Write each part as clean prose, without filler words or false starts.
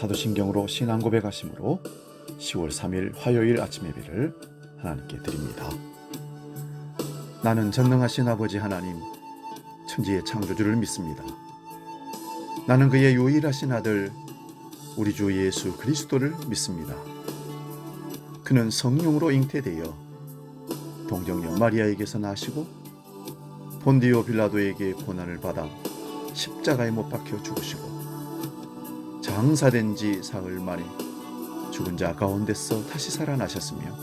사도신경으로 신앙 고백하심으로 10월 3일 화요일 아침 예배를 하나님께 드립니다. 나는 전능하신 아버지 하나님, 천지의 창조주를 믿습니다. 나는 그의 유일하신 아들 우리 주 예수 그리스도를 믿습니다. 그는 성령으로 잉태되어 동정녀 마리아에게서 나시고 본디오 빌라도에게 고난을 받아 십자가에 못 박혀 죽으시고 장사된 지 사흘 만에 죽은 자 가운데서 다시 살아나셨으며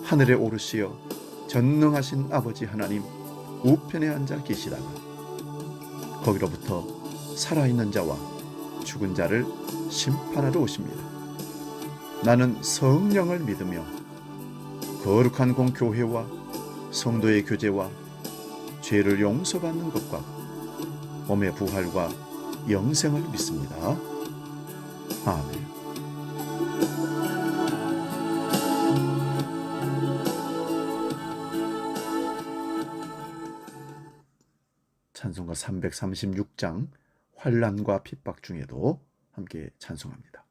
하늘에 오르시어 전능하신 아버지 하나님 우편에 앉아 계시다가 거기로부터 살아있는 자와 죽은 자를 심판하러 오십니다. 나는 성령을 믿으며 거룩한 공교회와 성도의 교제와 죄를 용서받는 것과 몸의 부활과 영생을 믿습니다. 아멘. 찬송가 336장 환난과 핍박 중에도 함께 찬송합니다.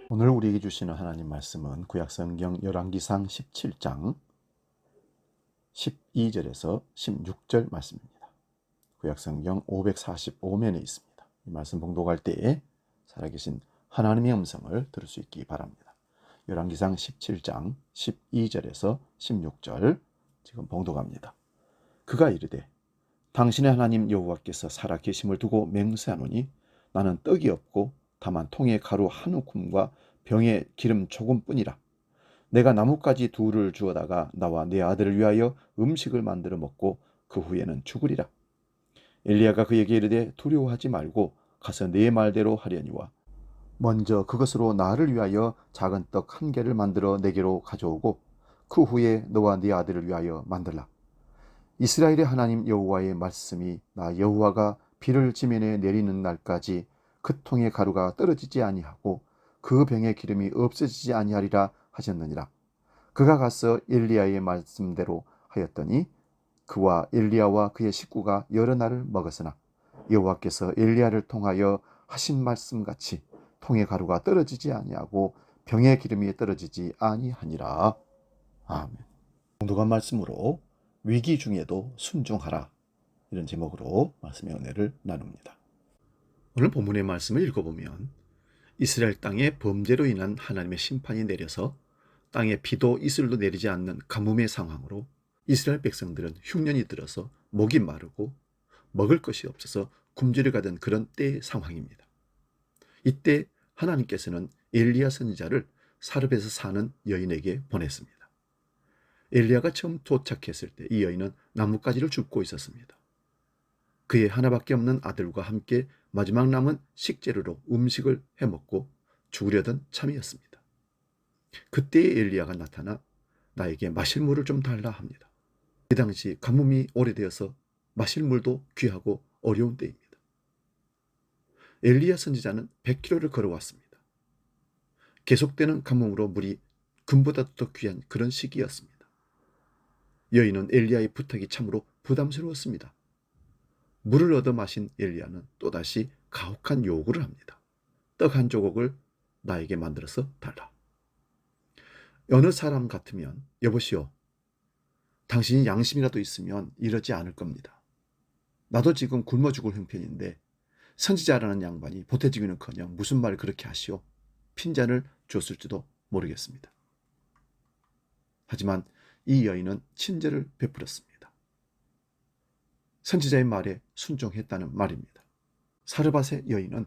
오늘 우리에게 주시는 하나님 말씀은 구약성경 열왕기상 17장 12절에서 16절 말씀입니다. 구약성경 545면에 있습니다. 이 말씀 봉독할 때에 살아계신 하나님의 음성을 들을 수 있기 바랍니다. 열왕기상 17장 12절에서 16절 지금 봉독합니다. 그가 이르되 당신의 하나님 여호와께서 살아계심을 두고 맹세하노니 나는 떡이 없고 다만 통에 가루 한 움큼과 병에 기름 조금뿐이라. 내가 나뭇가지 둘을 주어다가 나와 내 아들을 위하여 음식을 만들어 먹고 그 후에는 죽으리라. 엘리야가 그에게 이르되 두려워하지 말고 가서 네 말대로 하려니와 먼저 그것으로 나를 위하여 작은 떡 한 개를 만들어 내게로 가져오고 그 후에 너와 네 아들을 위하여 만들라. 이스라엘의 하나님 여호와의 말씀이 나 여호와가 비를 지면에 내리는 날까지 그 통의 가루가 떨어지지 아니하고 그 병의 기름이 없어지지 아니하리라 하셨느니라. 그가 가서 엘리야의 말씀대로 하였더니 그와 엘리야와 그의 식구가 여러 날을 먹었으나 여호와께서 엘리야를 통하여 하신 말씀같이 통의 가루가 떨어지지 아니하고 병의 기름이 떨어지지 아니하니라. 아멘. 봉독한 말씀으로 위기 중에도 순종하라, 이런 제목으로 말씀의 은혜를 나눕니다. 오늘 본문의 말씀을 읽어보면 이스라엘 땅에 범죄로 인한 하나님의 심판이 내려서 땅에 비도 이슬도 내리지 않는 가뭄의 상황으로 이스라엘 백성들은 흉년이 들어서 목이 마르고 먹을 것이 없어서 굶주려 가던 그런 때의 상황입니다. 이때 하나님께서는 엘리야 선지자를 사르밧에서 사는 여인에게 보냈습니다. 엘리야가 처음 도착했을 때 이 여인은 나뭇가지를 줍고 있었습니다. 그의 하나밖에 없는 아들과 함께 마지막 남은 식재료로 음식을 해먹고 죽으려던 참이었습니다. 그때 엘리야가 나타나 나에게 마실 물을 좀 달라 합니다. 이 당시 가뭄이 오래되어서 마실 물도 귀하고 어려운 때입니다. 엘리야 선지자는 100km를 걸어왔습니다. 계속되는 가뭄으로 물이 금보다 더 귀한 그런 시기였습니다. 여인은 엘리야의 부탁이 참으로 부담스러웠습니다. 물을 얻어 마신 엘리야는 또다시 가혹한 요구를 합니다. 떡 한 조각을 나에게 만들어서 달라. 어느 사람 같으면 여보시오, 당신이 양심이라도 있으면 이러지 않을 겁니다. 나도 지금 굶어 죽을 형편인데 선지자라는 양반이 보태주기는커녕 무슨 말을 그렇게 하시오? 핀잔을 줬을지도 모르겠습니다. 하지만 이 여인은 친절을 베풀었습니다. 선지자의 말에 순종했다는 말입니다. 사르밧의 여인은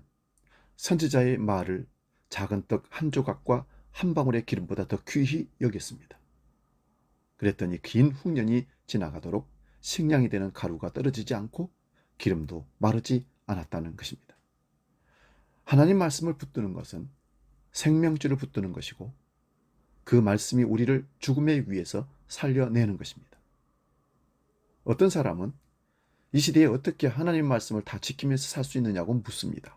선지자의 말을 작은 떡 한 조각과 한 방울의 기름보다 더 귀히 여겼습니다. 그랬더니 긴 흉년이 지나가도록 식량이 되는 가루가 떨어지지 않고 기름도 마르지 않았다는 것입니다. 하나님 말씀을 붙드는 것은 생명줄을 붙드는 것이고 그 말씀이 우리를 죽음의 위에서 살려내는 것입니다. 어떤 사람은 이 시대에 어떻게 하나님 말씀을 다 지키면서 살 수 있느냐고 묻습니다.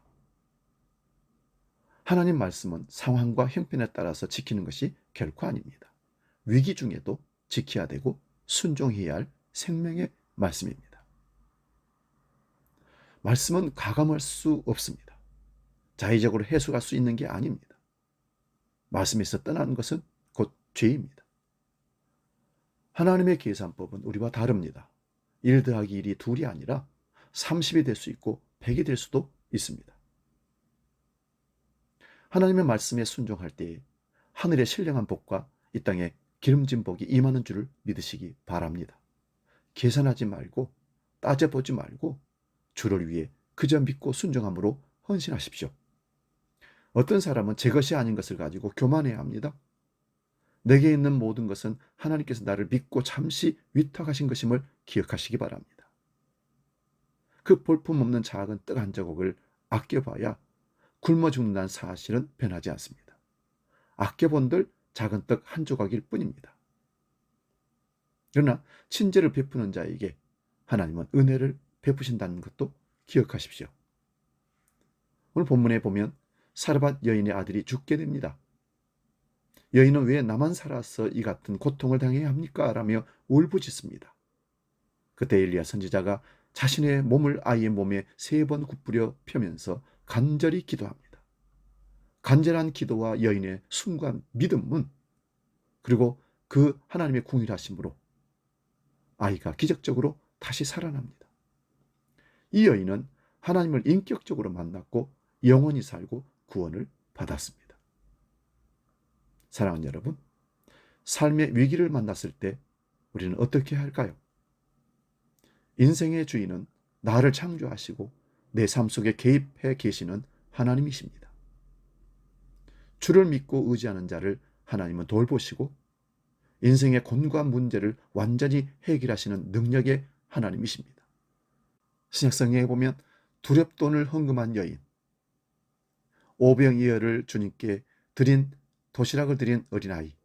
하나님 말씀은 상황과 형편에 따라서 지키는 것이 결코 아닙니다. 위기 중에도 지켜야 되고 순종해야 할 생명의 말씀입니다. 말씀은 가감할 수 없습니다. 자의적으로 해석할 수 있는 게 아닙니다. 말씀에서 떠나는 것은 곧 죄입니다. 하나님의 계산법은 우리와 다릅니다. 1 더하기 1이 2이 아니라 30이 될 수 있고 100이 될 수도 있습니다. 하나님의 말씀에 순종할 때에 하늘의 신령한 복과 이 땅에 기름진 복이 임하는 줄을 믿으시기 바랍니다. 계산하지 말고 따져보지 말고 주를 위해 그저 믿고 순종함으로 헌신하십시오. 어떤 사람은 제 것이 아닌 것을 가지고 교만해야 합니다. 내게 있는 모든 것은 하나님께서 나를 믿고 잠시 위탁하신 것임을 기억하시기 바랍니다. 그 볼품없는 작은 떡 한 조각을 아껴봐야 굶어 죽는다는 사실은 변하지 않습니다. 아껴본들 작은 떡 한 조각일 뿐입니다. 그러나 친절을 베푸는 자에게 하나님은 은혜를 베푸신다는 것도 기억하십시오. 오늘 본문에 보면 사르밧 여인의 아들이 죽게 됩니다. 여인은 왜 나만 살아서 이 같은 고통을 당해야 합니까? 라며 울부짖습니다. 그때 엘리야 선지자가 자신의 몸을 아이의 몸에 3번 굽부려 펴면서 간절히 기도합니다. 간절한 기도와 여인의 순간 믿음은 그리고 그 하나님의 궁일하심으로 아이가 기적적으로 다시 살아납니다. 이 여인은 하나님을 인격적으로 만났고 영원히 살고 구원을 받았습니다. 사랑하는 여러분, 삶의 위기를 만났을 때 우리는 어떻게 할까요? 인생의 주인은 나를 창조하시고 내 삶 속에 개입해 계시는 하나님이십니다. 주를 믿고 의지하는 자를 하나님은 돌보시고 인생의 곤고한 문제를 완전히 해결하시는 능력의 하나님이십니다. 신약성경에 보면 두렵돈을 헌금한 여인, 오병이어를 주님께 드린 도시락을 드린 어린아이,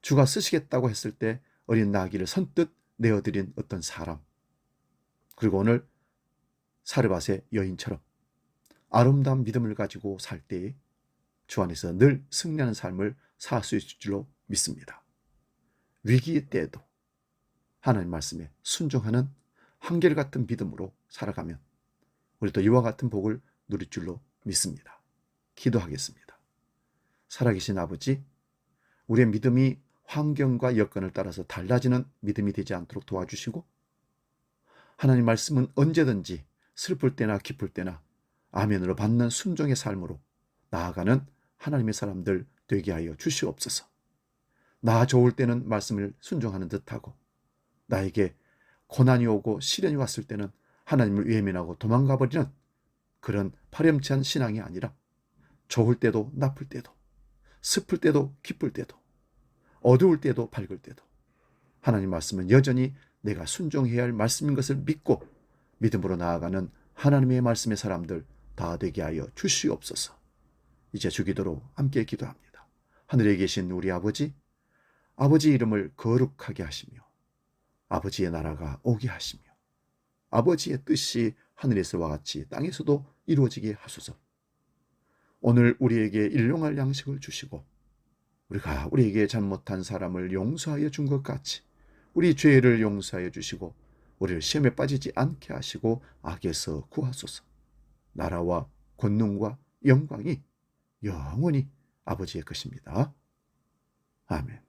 주가 쓰시겠다고 했을 때 어린 나귀를 선뜻 내어드린 어떤 사람, 그리고 오늘 사르밧의 여인처럼 아름다운 믿음을 가지고 살 때에 주 안에서 늘 승리하는 삶을 살 수 있을 줄로 믿습니다. 위기 때에도 하나님 말씀에 순종하는 한결같은 믿음으로 살아가면 우리도 이와 같은 복을 누릴 줄로 믿습니다. 기도하겠습니다. 살아계신 아버지, 우리의 믿음이 환경과 여건을 따라서 달라지는 믿음이 되지 않도록 도와주시고 하나님 말씀은 언제든지 슬플 때나 기쁠 때나 아멘으로 받는 순종의 삶으로 나아가는 하나님의 사람들 되게 하여 주시옵소서. 나 좋을 때는 말씀을 순종하는 듯하고 나에게 고난이 오고 시련이 왔을 때는 하나님을 외면하고 도망가 버리는 그런 파렴치한 신앙이 아니라 좋을 때도 나쁠 때도 슬플 때도 기쁠 때도 어두울 때도 밝을 때도 하나님 말씀은 여전히 내가 순종해야 할 말씀인 것을 믿고 믿음으로 나아가는 하나님의 말씀의 사람들 다 되게 하여 주시옵소서. 이제 주기도로 함께 기도합니다. 하늘에 계신 우리 아버지, 아버지 이름을 거룩하게 하시며 아버지의 나라가 오게 하시며 아버지의 뜻이 하늘에서와 같이 땅에서도 이루어지게 하소서. 오늘 우리에게 일용할 양식을 주시고 우리가 우리에게 잘못한 사람을 용서하여 준 것 같이 우리 죄를 용서하여 주시고 우리를 시험에 빠지지 않게 하시고 악에서 구하소서. 나라와 권능과 영광이 영원히 아버지의 것입니다. 아멘.